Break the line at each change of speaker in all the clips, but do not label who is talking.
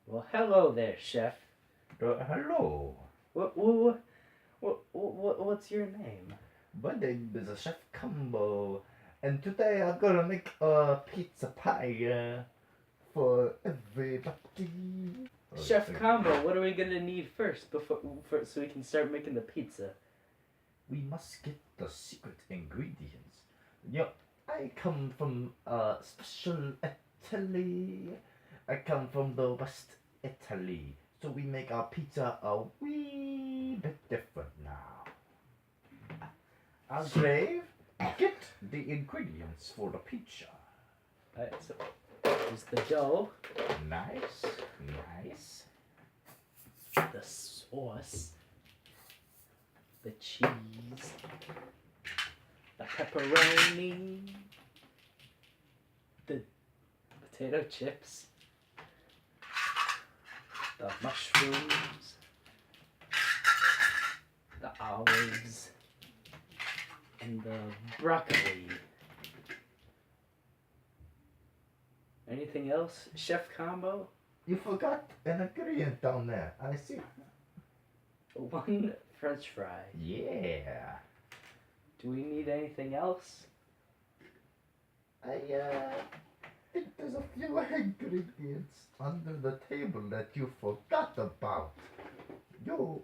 Well, hello there, chef.
Hello.
What's your name?
My name is Chef Combo, and today I'm gonna make a pizza pie for everybody.
Chef Combo, what are we gonna need first so we can start making the pizza?
We must get the secret ingredients. I come from special Italy. I come from the West Italy, so we make our pizza a wee bit different now. Grave, get the ingredients for the pizza.
Alright, so there's the dough,
Nice, nice.
the sauce, the cheese, the pepperoni, the potato chips, the mushrooms, the olives, and the broccoli. Anything else, Chef Combo?
You forgot an ingredient down there. I see.
One French fry.
Yeah.
Do we need anything else?
I think there's a few ingredients under the table that you forgot about. You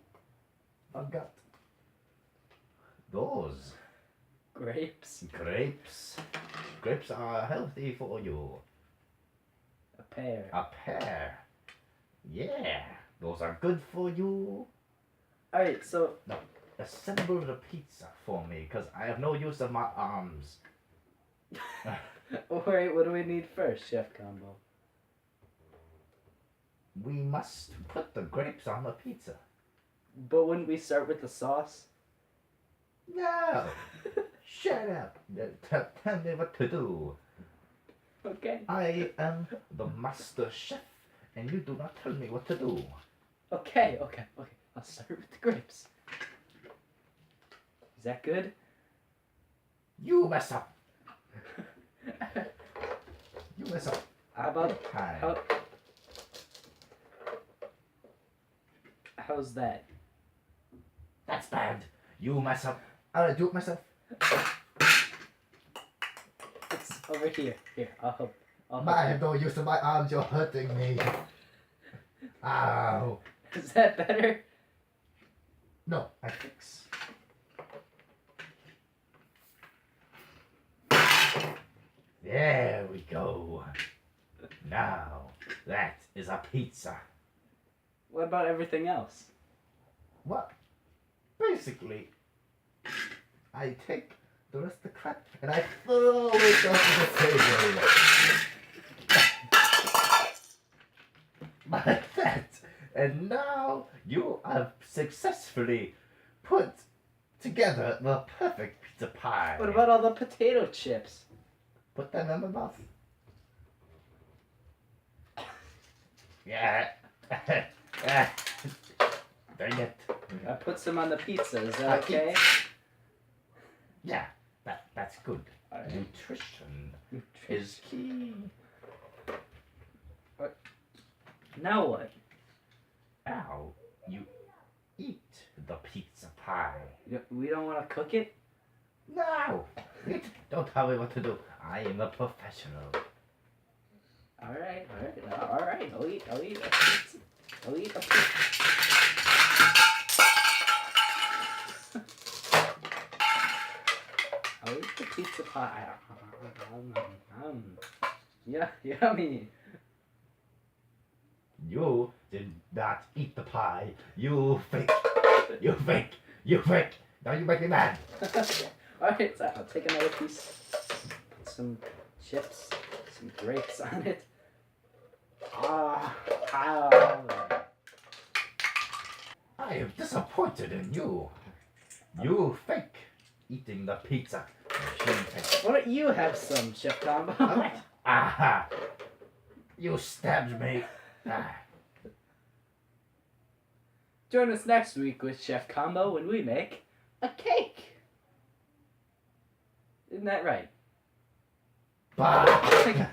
forgot those.
Grapes,
Grapes. Grapes are healthy for you.
a pear.
A pear. Yeah. Those are good for you.
Alright, so
Now, assemble the pizza for me, because I have no use of my arms.
alright, what do we need first, Chef Combo?
We must put the grapes on the pizza.
But wouldn't we start with the sauce?
No! Shut up! Tell me what to do.
Okay.
I am the master chef, and you do not tell me what to do.
Okay. I'll start with the grapes. Is that good?
You mess up! You mess up.
How about
Time.
how's that?
That's bad. You mess up. I'll do it myself.
It's over here. Here, I'll help.
I have no use of my arms. You're hurting me. Ow.
Is that better?
No, I fix. There we go. Now, that is a pizza.
What about everything else?
What? Basically, I take the rest of the crap and I throw it off the table. Like that. And now you have successfully put together the perfect pizza pie.
What about all the potato chips?
Put them in my mouth. Yeah. Dang it.
I put some on the pizza. Is that okay?
Yeah, that's good.
Alright.
Nutrition is key.
Now what?
Now you eat the pizza pie.
We don't want to cook it?
No! Don't tell me what to do. I am a professional.
Alright. I'll eat a pizza. I'll eat a pizza. I'll eat the pizza pie. Yeah, yummy.
You did not eat the pie. You fake. You fake. You fake. Now you make me mad.
Alright, so I'll take another piece. Put some chips, some grapes on it.
I am disappointed in you. You fake eating the pizza.
Why don't you have some, Chef Combo?
Alright. Aha! You stabbed me. Ah.
Join us next week with Chef Combo when we make a cake. Isn't that right?
Bye.